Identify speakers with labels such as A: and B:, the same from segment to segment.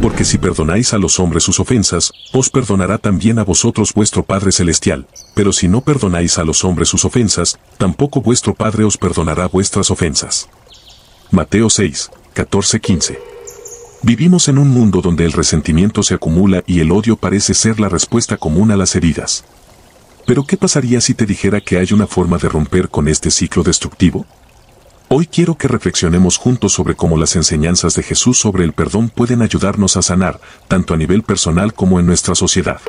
A: Porque si perdonáis a los hombres sus ofensas, os perdonará también a vosotros vuestro Padre Celestial, pero si no perdonáis a los hombres sus ofensas, tampoco vuestro Padre os perdonará vuestras ofensas. Mateo 6, 14-15. Vivimos en un mundo donde el resentimiento se acumula y el odio parece ser la respuesta común a las heridas. Pero ¿qué pasaría si te dijera que hay una forma de romper con este ciclo destructivo? Hoy quiero que reflexionemos juntos sobre cómo las enseñanzas de Jesús sobre el perdón pueden ayudarnos a sanar, tanto a nivel personal como en nuestra sociedad.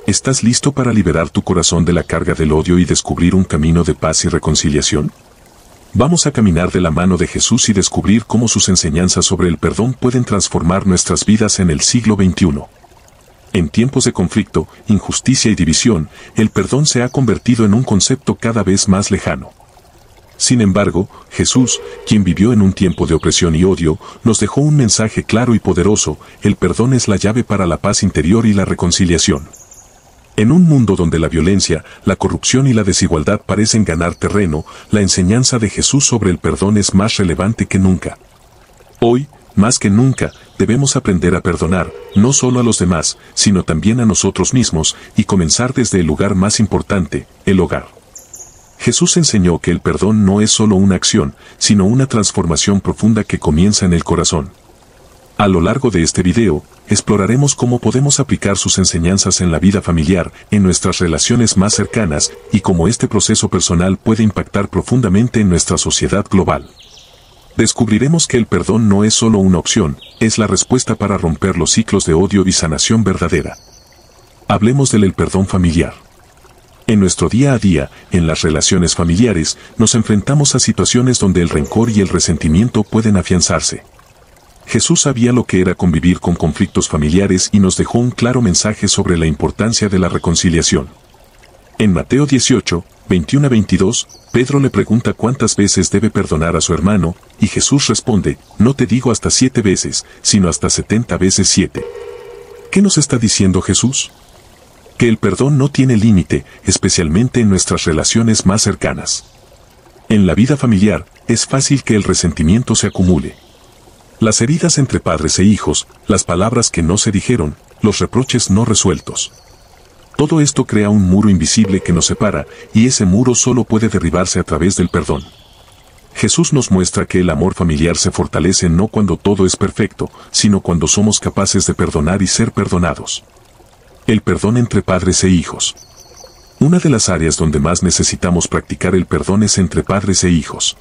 A: ¿Estás listo para liberar tu corazón de la carga del odio y descubrir un camino de paz y reconciliación? Vamos a caminar de la mano de Jesús y descubrir cómo sus enseñanzas sobre el perdón pueden transformar nuestras vidas en el siglo XXI. En tiempos de conflicto, injusticia y división, el perdón se ha convertido en un concepto cada vez más lejano. Sin embargo, Jesús, quien vivió en un tiempo de opresión y odio, nos dejó un mensaje claro y poderoso: el perdón es la llave para la paz interior y la reconciliación. En un mundo donde la violencia, la corrupción y la desigualdad parecen ganar terreno, la enseñanza de Jesús sobre el perdón es más relevante que nunca. Hoy, más que nunca, debemos aprender a perdonar, no solo a los demás, sino también a nosotros mismos, y comenzar desde el lugar más importante, el hogar. Jesús enseñó que el perdón no es solo una acción, sino una transformación profunda que comienza en el corazón. A lo largo de este video, exploraremos cómo podemos aplicar sus enseñanzas en la vida familiar, en nuestras relaciones más cercanas, y cómo este proceso personal puede impactar profundamente en nuestra sociedad global. Descubriremos que el perdón no es solo una opción, es la respuesta para romper los ciclos de odio y sanación verdadera. Hablemos del perdón familiar. En nuestro día a día, en las relaciones familiares, nos enfrentamos a situaciones donde el rencor y el resentimiento pueden afianzarse. Jesús sabía lo que era convivir con conflictos familiares y nos dejó un claro mensaje sobre la importancia de la reconciliación. En Mateo 18, 21-22, Pedro le pregunta cuántas veces debe perdonar a su hermano, y Jesús responde: no te digo hasta 7 veces, sino hasta 70 veces 7. ¿Qué nos está diciendo Jesús? Que el perdón no tiene límite, especialmente en nuestras relaciones más cercanas. En la vida familiar, es fácil que el resentimiento se acumule. Las heridas entre padres e hijos, las palabras que no se dijeron, los reproches no resueltos. Todo esto crea un muro invisible que nos separa, y ese muro solo puede derribarse a través del perdón. Jesús nos muestra que el amor familiar se fortalece no cuando todo es perfecto, sino cuando somos capaces de perdonar y ser perdonados. El perdón entre padres e hijos. Una de las áreas donde más necesitamos practicar el perdón es entre padres e hijos.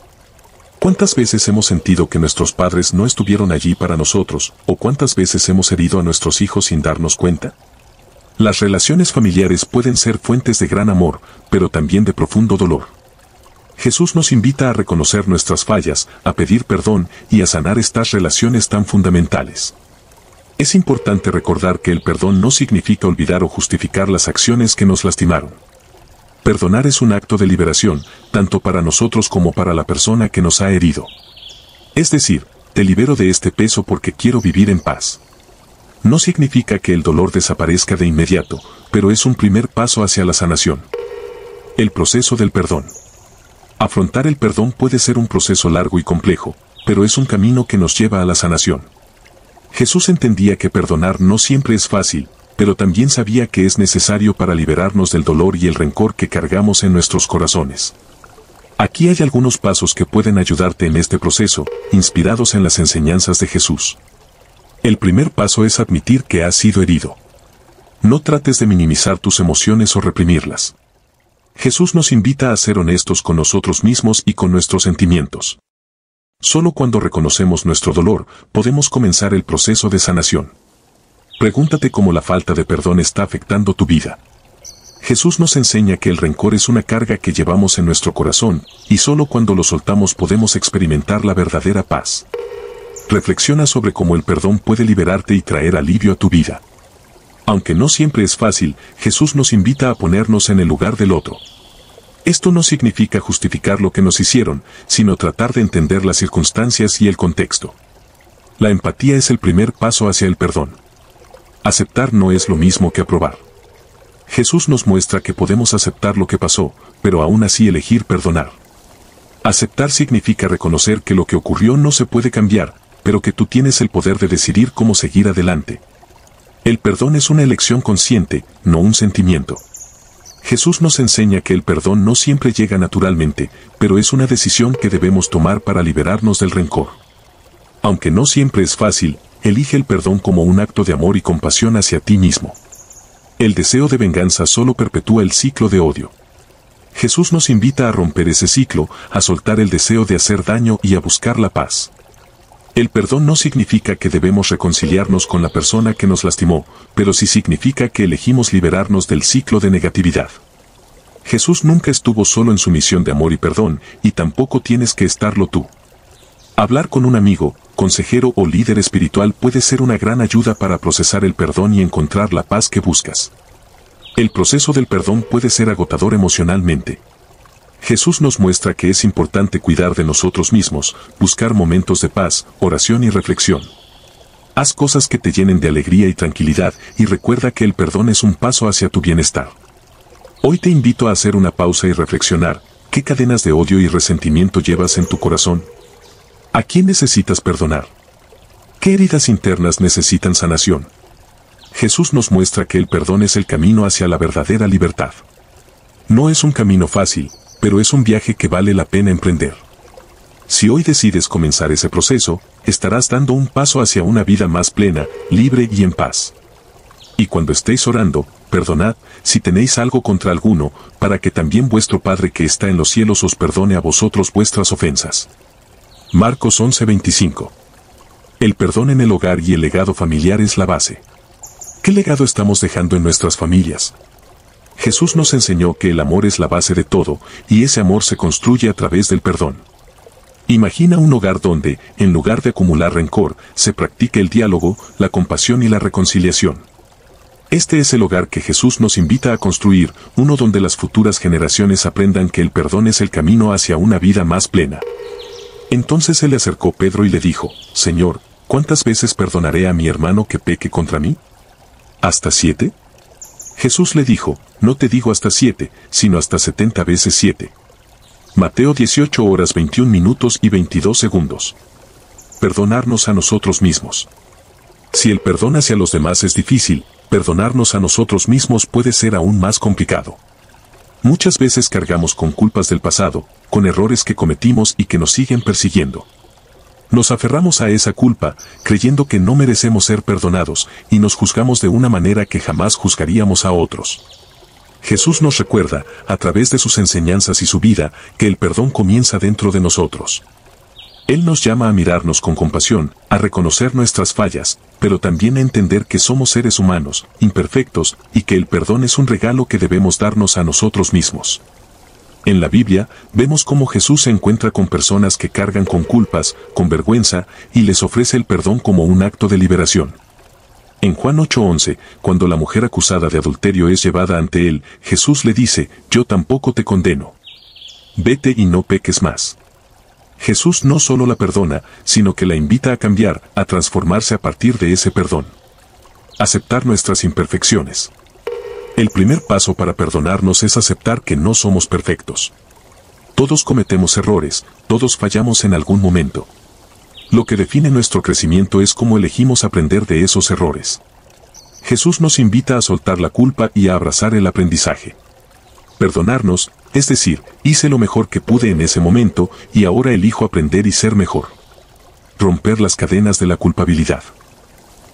A: ¿Cuántas veces hemos sentido que nuestros padres no estuvieron allí para nosotros, o cuántas veces hemos herido a nuestros hijos sin darnos cuenta? Las relaciones familiares pueden ser fuentes de gran amor, pero también de profundo dolor. Jesús nos invita a reconocer nuestras fallas, a pedir perdón y a sanar estas relaciones tan fundamentales. Es importante recordar que el perdón no significa olvidar o justificar las acciones que nos lastimaron. Perdonar es un acto de liberación, tanto para nosotros como para la persona que nos ha herido. Es decir, te libero de este peso porque quiero vivir en paz. No significa que el dolor desaparezca de inmediato, pero es un primer paso hacia la sanación. El proceso del perdón. Afrontar el perdón puede ser un proceso largo y complejo, pero es un camino que nos lleva a la sanación. Jesús entendía que perdonar no siempre es fácil, pero también sabía que es necesario para liberarnos del dolor y el rencor que cargamos en nuestros corazones. Aquí hay algunos pasos que pueden ayudarte en este proceso, inspirados en las enseñanzas de Jesús. El primer paso es admitir que has sido herido. No trates de minimizar tus emociones o reprimirlas. Jesús nos invita a ser honestos con nosotros mismos y con nuestros sentimientos. Solo cuando reconocemos nuestro dolor, podemos comenzar el proceso de sanación. Pregúntate cómo la falta de perdón está afectando tu vida. Jesús nos enseña que el rencor es una carga que llevamos en nuestro corazón, y solo cuando lo soltamos podemos experimentar la verdadera paz. Reflexiona sobre cómo el perdón puede liberarte y traer alivio a tu vida. Aunque no siempre es fácil, Jesús nos invita a ponernos en el lugar del otro. Esto no significa justificar lo que nos hicieron, sino tratar de entender las circunstancias y el contexto. La empatía es el primer paso hacia el perdón. Aceptar no es lo mismo que aprobar. Jesús nos muestra que podemos aceptar lo que pasó, pero aún así elegir perdonar. Aceptar significa reconocer que lo que ocurrió no se puede cambiar, pero que tú tienes el poder de decidir cómo seguir adelante. El perdón es una elección consciente, no un sentimiento. Jesús nos enseña que el perdón no siempre llega naturalmente, pero es una decisión que debemos tomar para liberarnos del rencor. Aunque no siempre es fácil, elige el perdón como un acto de amor y compasión hacia ti mismo. El deseo de venganza solo perpetúa el ciclo de odio. Jesús nos invita a romper ese ciclo, a soltar el deseo de hacer daño y a buscar la paz. El perdón no significa que debemos reconciliarnos con la persona que nos lastimó, pero sí significa que elegimos liberarnos del ciclo de negatividad. Jesús nunca estuvo solo en su misión de amor y perdón, y tampoco tienes que estarlo tú. Hablar con un amigo, consejero o líder espiritual puede ser una gran ayuda para procesar el perdón y encontrar la paz que buscas. El proceso del perdón puede ser agotador emocionalmente. Jesús nos muestra que es importante cuidar de nosotros mismos, buscar momentos de paz, oración y reflexión. Haz cosas que te llenen de alegría y tranquilidad, y recuerda que el perdón es un paso hacia tu bienestar. Hoy te invito a hacer una pausa y reflexionar. ¿Qué cadenas de odio y resentimiento llevas en tu corazón? ¿A quién necesitas perdonar? ¿Qué heridas internas necesitan sanación? Jesús nos muestra que el perdón es el camino hacia la verdadera libertad. No es un camino fácil, pero es un viaje que vale la pena emprender. Si hoy decides comenzar ese proceso, estarás dando un paso hacia una vida más plena, libre y en paz. Y cuando estéis orando, perdonad, si tenéis algo contra alguno, para que también vuestro Padre que está en los cielos os perdone a vosotros vuestras ofensas. Marcos 11:25. El perdón en el hogar y el legado familiar es la base. ¿Qué legado estamos dejando en nuestras familias? Jesús nos enseñó que el amor es la base de todo, y ese amor se construye a través del perdón. Imagina un hogar donde, en lugar de acumular rencor, se practique el diálogo, la compasión y la reconciliación. Este es el hogar que Jesús nos invita a construir, uno donde las futuras generaciones aprendan que el perdón es el camino hacia una vida más plena. Entonces se le acercó Pedro y le dijo, Señor, ¿cuántas veces perdonaré a mi hermano que peque contra mí? ¿Hasta 7? Jesús le dijo, no te digo hasta 7, sino hasta 70 veces 7. Mateo 18:21 y 22 segundos. Perdonarnos a nosotros mismos. Si el perdón hacia los demás es difícil, perdonarnos a nosotros mismos puede ser aún más complicado. Muchas veces cargamos con culpas del pasado, con errores que cometimos y que nos siguen persiguiendo. Nos aferramos a esa culpa, creyendo que no merecemos ser perdonados, y nos juzgamos de una manera que jamás juzgaríamos a otros. Jesús nos recuerda, a través de sus enseñanzas y su vida, que el perdón comienza dentro de nosotros. Él nos llama a mirarnos con compasión, a reconocer nuestras fallas, pero también a entender que somos seres humanos, imperfectos, y que el perdón es un regalo que debemos darnos a nosotros mismos. En la Biblia, vemos cómo Jesús se encuentra con personas que cargan con culpas, con vergüenza, y les ofrece el perdón como un acto de liberación. En Juan 8:11, cuando la mujer acusada de adulterio es llevada ante él, Jesús le dice, yo tampoco te condeno. Vete y no peques más. Jesús no solo la perdona, sino que la invita a cambiar, a transformarse a partir de ese perdón. Aceptar nuestras imperfecciones. El primer paso para perdonarnos es aceptar que no somos perfectos. Todos cometemos errores, todos fallamos en algún momento. Lo que define nuestro crecimiento es cómo elegimos aprender de esos errores. Jesús nos invita a soltar la culpa y a abrazar el aprendizaje. Perdonarnos, es decir, hice lo mejor que pude en ese momento y ahora elijo aprender y ser mejor. Romper las cadenas de la culpabilidad.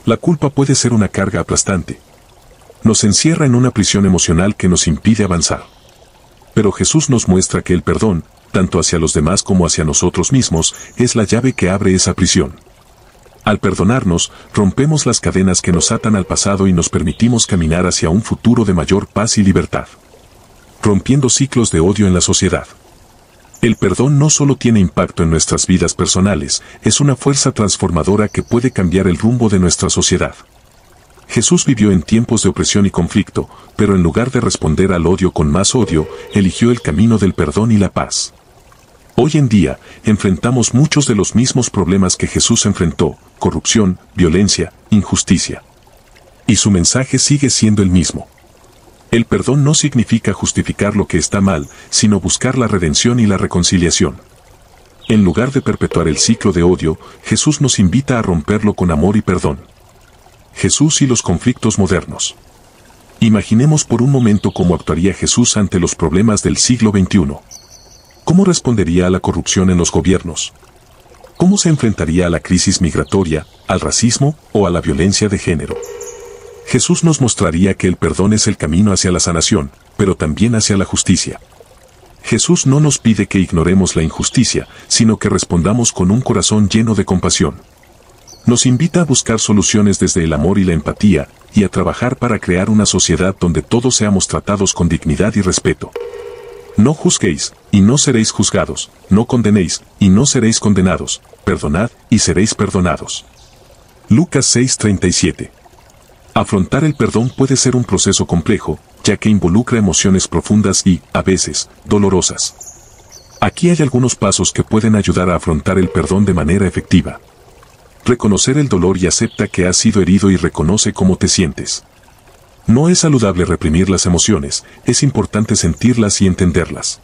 A: La culpa puede ser una carga aplastante. Nos encierra en una prisión emocional que nos impide avanzar. Pero Jesús nos muestra que el perdón, tanto hacia los demás como hacia nosotros mismos, es la llave que abre esa prisión. Al perdonarnos, rompemos las cadenas que nos atan al pasado y nos permitimos caminar hacia un futuro de mayor paz y libertad. Rompiendo ciclos de odio en la sociedad. El perdón no solo tiene impacto en nuestras vidas personales, es una fuerza transformadora que puede cambiar el rumbo de nuestra sociedad. Jesús vivió en tiempos de opresión y conflicto, pero en lugar de responder al odio con más odio, eligió el camino del perdón y la paz. Hoy en día, enfrentamos muchos de los mismos problemas que Jesús enfrentó: corrupción, violencia, injusticia. Y su mensaje sigue siendo el mismo. El perdón no significa justificar lo que está mal, sino buscar la redención y la reconciliación. En lugar de perpetuar el ciclo de odio, Jesús nos invita a romperlo con amor y perdón. Jesús y los conflictos modernos. Imaginemos por un momento cómo actuaría Jesús ante los problemas del siglo XXI. ¿Cómo respondería a la corrupción en los gobiernos? ¿Cómo se enfrentaría a la crisis migratoria, al racismo o a la violencia de género? Jesús nos mostraría que el perdón es el camino hacia la sanación, pero también hacia la justicia. Jesús no nos pide que ignoremos la injusticia, sino que respondamos con un corazón lleno de compasión. Nos invita a buscar soluciones desde el amor y la empatía, y a trabajar para crear una sociedad donde todos seamos tratados con dignidad y respeto. No juzguéis, y no seréis juzgados, no condenéis, y no seréis condenados, perdonad, y seréis perdonados. Lucas 6:37. Afrontar el perdón puede ser un proceso complejo, ya que involucra emociones profundas y, a veces, dolorosas. Aquí hay algunos pasos que pueden ayudar a afrontar el perdón de manera efectiva. Reconocer el dolor y acepta que has sido herido y reconoce cómo te sientes. No es saludable reprimir las emociones, es importante sentirlas y entenderlas.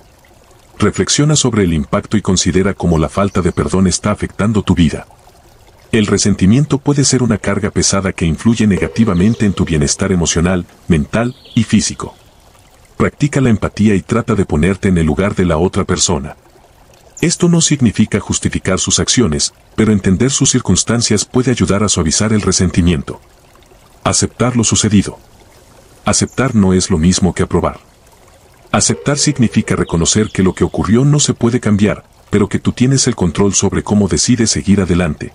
A: Reflexiona sobre el impacto y considera cómo la falta de perdón está afectando tu vida. El resentimiento puede ser una carga pesada que influye negativamente en tu bienestar emocional, mental y físico. Practica la empatía y trata de ponerte en el lugar de la otra persona. Esto no significa justificar sus acciones, pero entender sus circunstancias puede ayudar a suavizar el resentimiento. Aceptar lo sucedido. Aceptar no es lo mismo que aprobar. Aceptar significa reconocer que lo que ocurrió no se puede cambiar, pero que tú tienes el control sobre cómo decides seguir adelante.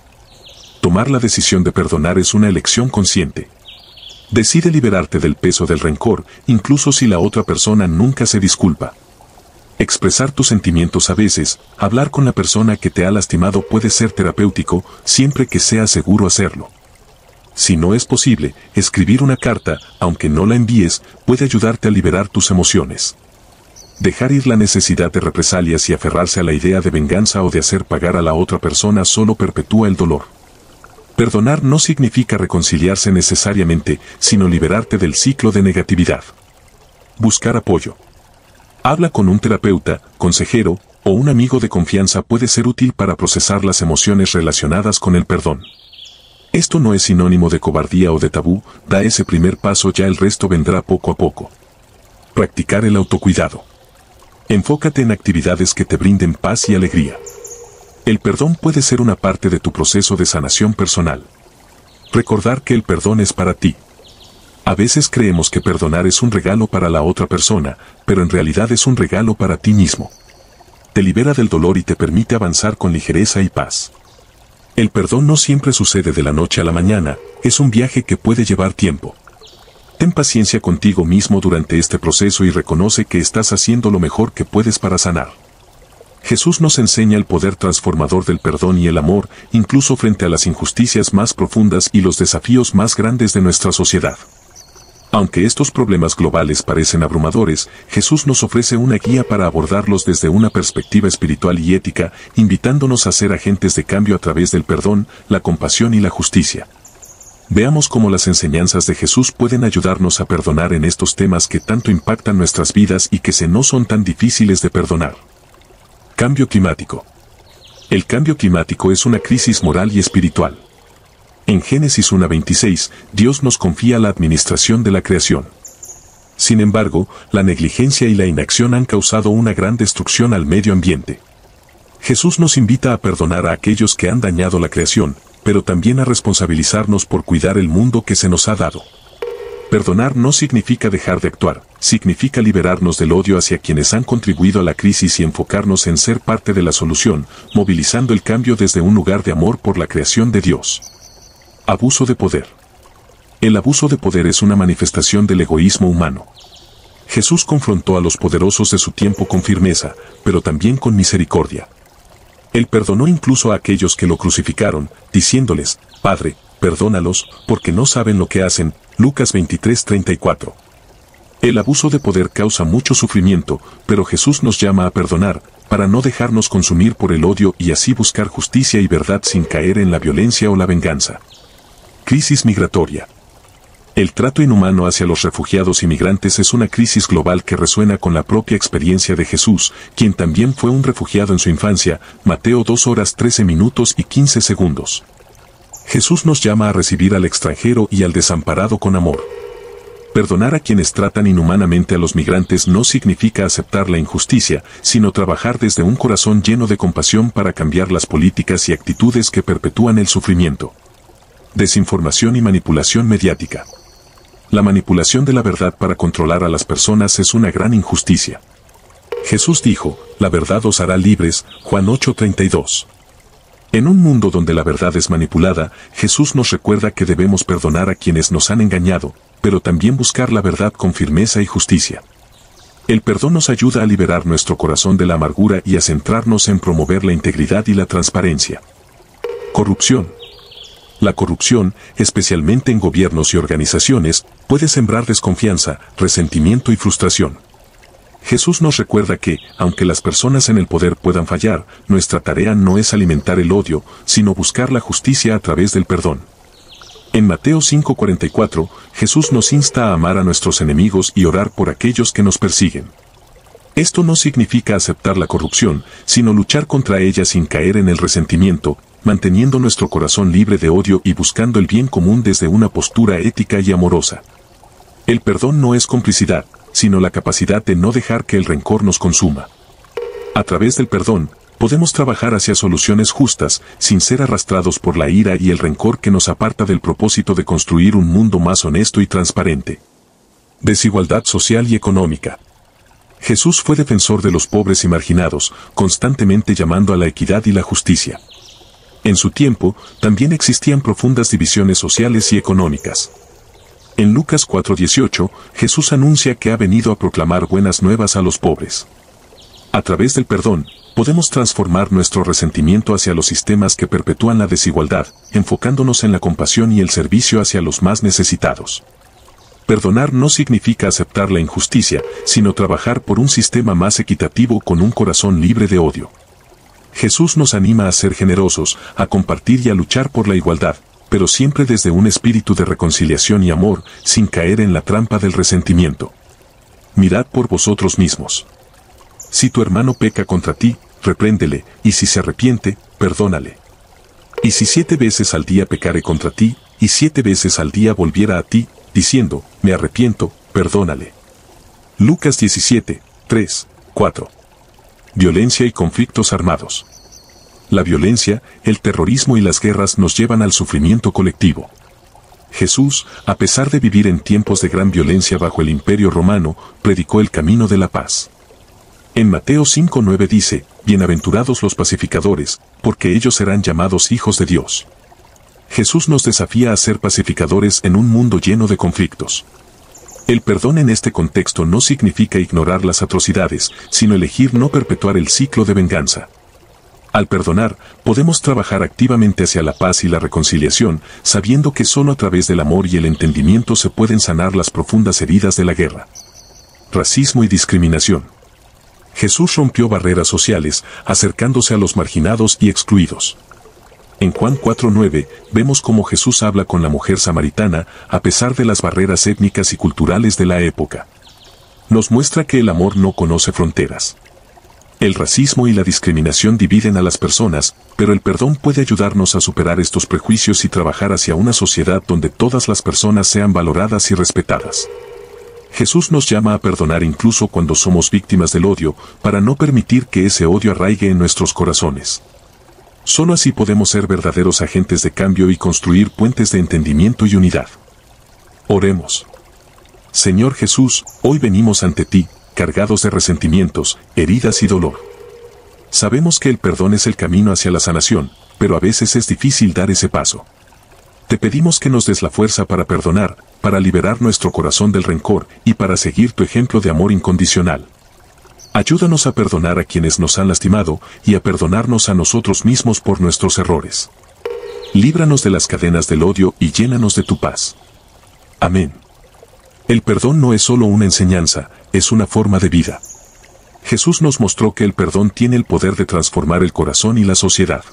A: Tomar la decisión de perdonar es una elección consciente. Decide liberarte del peso del rencor, incluso si la otra persona nunca se disculpa. Expresar tus sentimientos a veces, hablar con la persona que te ha lastimado puede ser terapéutico, siempre que sea seguro hacerlo. Si no es posible, escribir una carta, aunque no la envíes, puede ayudarte a liberar tus emociones. Dejar ir la necesidad de represalias y aferrarse a la idea de venganza o de hacer pagar a la otra persona solo perpetúa el dolor. Perdonar no significa reconciliarse necesariamente, sino liberarte del ciclo de negatividad. Buscar apoyo. Habla con un terapeuta, consejero, o un amigo de confianza puede ser útil para procesar las emociones relacionadas con el perdón. Esto no es sinónimo de cobardía o de tabú, da ese primer paso, ya el resto vendrá poco a poco. Practicar el autocuidado. Enfócate en actividades que te brinden paz y alegría. El perdón puede ser una parte de tu proceso de sanación personal. Recordar que el perdón es para ti. A veces creemos que perdonar es un regalo para la otra persona, pero en realidad es un regalo para ti mismo. Te libera del dolor y te permite avanzar con ligereza y paz. El perdón no siempre sucede de la noche a la mañana, es un viaje que puede llevar tiempo. Ten paciencia contigo mismo durante este proceso y reconoce que estás haciendo lo mejor que puedes para sanar. Jesús nos enseña el poder transformador del perdón y el amor, incluso frente a las injusticias más profundas y los desafíos más grandes de nuestra sociedad. Aunque estos problemas globales parecen abrumadores, Jesús nos ofrece una guía para abordarlos desde una perspectiva espiritual y ética, invitándonos a ser agentes de cambio a través del perdón, la compasión y la justicia. Veamos cómo las enseñanzas de Jesús pueden ayudarnos a perdonar en estos temas que tanto impactan nuestras vidas y que no son tan difíciles de perdonar. Cambio climático. El cambio climático es una crisis moral y espiritual. En Génesis 1:26, Dios nos confía la administración de la creación. Sin embargo, la negligencia y la inacción han causado una gran destrucción al medio ambiente. Jesús nos invita a perdonar a aquellos que han dañado la creación, pero también a responsabilizarnos por cuidar el mundo que se nos ha dado. Perdonar no significa dejar de actuar, significa liberarnos del odio hacia quienes han contribuido a la crisis y enfocarnos en ser parte de la solución, movilizando el cambio desde un lugar de amor por la creación de Dios. Abuso de poder. El abuso de poder es una manifestación del egoísmo humano. Jesús confrontó a los poderosos de su tiempo con firmeza, pero también con misericordia. Él perdonó incluso a aquellos que lo crucificaron, diciéndoles: Padre, perdónalos, porque no saben lo que hacen. Lucas 23:34. El abuso de poder causa mucho sufrimiento, pero Jesús nos llama a perdonar, para no dejarnos consumir por el odio y así buscar justicia y verdad sin caer en la violencia o la venganza. Crisis migratoria. El trato inhumano hacia los refugiados y migrantes es una crisis global que resuena con la propia experiencia de Jesús, quien también fue un refugiado en su infancia. Mateo 2 horas 13 minutos y 15 segundos. Jesús nos llama a recibir al extranjero y al desamparado con amor. Perdonar a quienes tratan inhumanamente a los migrantes no significa aceptar la injusticia, sino trabajar desde un corazón lleno de compasión para cambiar las políticas y actitudes que perpetúan el sufrimiento. Desinformación y manipulación mediática. La manipulación de la verdad para controlar a las personas es una gran injusticia. Jesús dijo, la verdad os hará libres, Juan 8:32. En un mundo donde la verdad es manipulada, Jesús nos recuerda que debemos perdonar a quienes nos han engañado, pero también buscar la verdad con firmeza y justicia. El perdón nos ayuda a liberar nuestro corazón de la amargura y a centrarnos en promover la integridad y la transparencia. Corrupción. La corrupción, especialmente en gobiernos y organizaciones, puede sembrar desconfianza, resentimiento y frustración. Jesús nos recuerda que, aunque las personas en el poder puedan fallar, nuestra tarea no es alimentar el odio, sino buscar la justicia a través del perdón. En Mateo 5:44, Jesús nos insta a amar a nuestros enemigos y orar por aquellos que nos persiguen. Esto no significa aceptar la corrupción, sino luchar contra ella sin caer en el resentimiento, manteniendo nuestro corazón libre de odio y buscando el bien común desde una postura ética y amorosa. El perdón no es complicidad, sino la capacidad de no dejar que el rencor nos consuma. A través del perdón, podemos trabajar hacia soluciones justas, sin ser arrastrados por la ira y el rencor que nos aparta del propósito de construir un mundo más honesto y transparente. Desigualdad social y económica. Jesús fue defensor de los pobres y marginados, constantemente llamando a la equidad y la justicia. En su tiempo, también existían profundas divisiones sociales y económicas. En Lucas 4:18, Jesús anuncia que ha venido a proclamar buenas nuevas a los pobres. A través del perdón, podemos transformar nuestro resentimiento hacia los sistemas que perpetúan la desigualdad, enfocándonos en la compasión y el servicio hacia los más necesitados. Perdonar no significa aceptar la injusticia, sino trabajar por un sistema más equitativo con un corazón libre de odio. Jesús nos anima a ser generosos, a compartir y a luchar por la igualdad, pero siempre desde un espíritu de reconciliación y amor, sin caer en la trampa del resentimiento. Mirad por vosotros mismos. Si tu hermano peca contra ti, repréndele, y si se arrepiente, perdónale. Y si 7 veces al día pecare contra ti, y 7 veces al día volviera a ti, diciendo, me arrepiento, perdónale. Lucas 17:3, 4. Violencia y conflictos armados. La violencia, el terrorismo y las guerras nos llevan al sufrimiento colectivo. Jesús, a pesar de vivir en tiempos de gran violencia bajo el Imperio Romano, predicó el camino de la paz. En Mateo 5:9 dice, bienaventurados los pacificadores, porque ellos serán llamados hijos de Dios. Jesús nos desafía a ser pacificadores en un mundo lleno de conflictos. El perdón en este contexto no significa ignorar las atrocidades, sino elegir no perpetuar el ciclo de venganza. Al perdonar, podemos trabajar activamente hacia la paz y la reconciliación, sabiendo que solo a través del amor y el entendimiento se pueden sanar las profundas heridas de la guerra. Racismo y discriminación. Jesús rompió barreras sociales, acercándose a los marginados y excluidos. En Juan 4:9, vemos cómo Jesús habla con la mujer samaritana, a pesar de las barreras étnicas y culturales de la época. Nos muestra que el amor no conoce fronteras. El racismo y la discriminación dividen a las personas, pero el perdón puede ayudarnos a superar estos prejuicios y trabajar hacia una sociedad donde todas las personas sean valoradas y respetadas. Jesús nos llama a perdonar incluso cuando somos víctimas del odio, para no permitir que ese odio arraigue en nuestros corazones. Solo así podemos ser verdaderos agentes de cambio y construir puentes de entendimiento y unidad. Oremos. Señor Jesús, hoy venimos ante ti, cargados de resentimientos, heridas y dolor. Sabemos que el perdón es el camino hacia la sanación, pero a veces es difícil dar ese paso. Te pedimos que nos des la fuerza para perdonar, para liberar nuestro corazón del rencor y para seguir tu ejemplo de amor incondicional. Ayúdanos a perdonar a quienes nos han lastimado y a perdonarnos a nosotros mismos por nuestros errores. Líbranos de las cadenas del odio y llénanos de tu paz. Amén. El perdón no es solo una enseñanza, es una forma de vida. Jesús nos mostró que el perdón tiene el poder de transformar el corazón y la sociedad.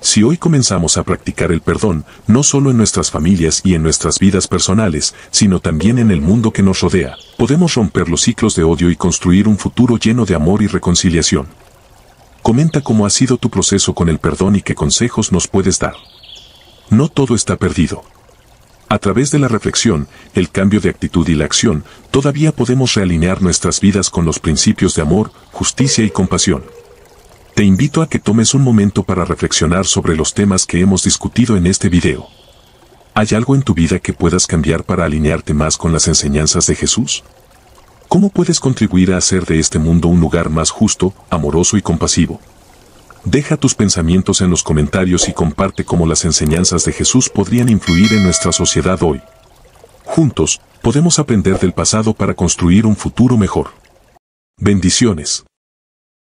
A: Si hoy comenzamos a practicar el perdón, no solo en nuestras familias y en nuestras vidas personales, sino también en el mundo que nos rodea, podemos romper los ciclos de odio y construir un futuro lleno de amor y reconciliación. Comenta cómo ha sido tu proceso con el perdón y qué consejos nos puedes dar. No todo está perdido. A través de la reflexión, el cambio de actitud y la acción, todavía podemos realinear nuestras vidas con los principios de amor, justicia y compasión. Te invito a que tomes un momento para reflexionar sobre los temas que hemos discutido en este video. ¿Hay algo en tu vida que puedas cambiar para alinearte más con las enseñanzas de Jesús? ¿Cómo puedes contribuir a hacer de este mundo un lugar más justo, amoroso y compasivo? Deja tus pensamientos en los comentarios y comparte cómo las enseñanzas de Jesús podrían influir en nuestra sociedad hoy. Juntos, podemos aprender del pasado para construir un futuro mejor. Bendiciones.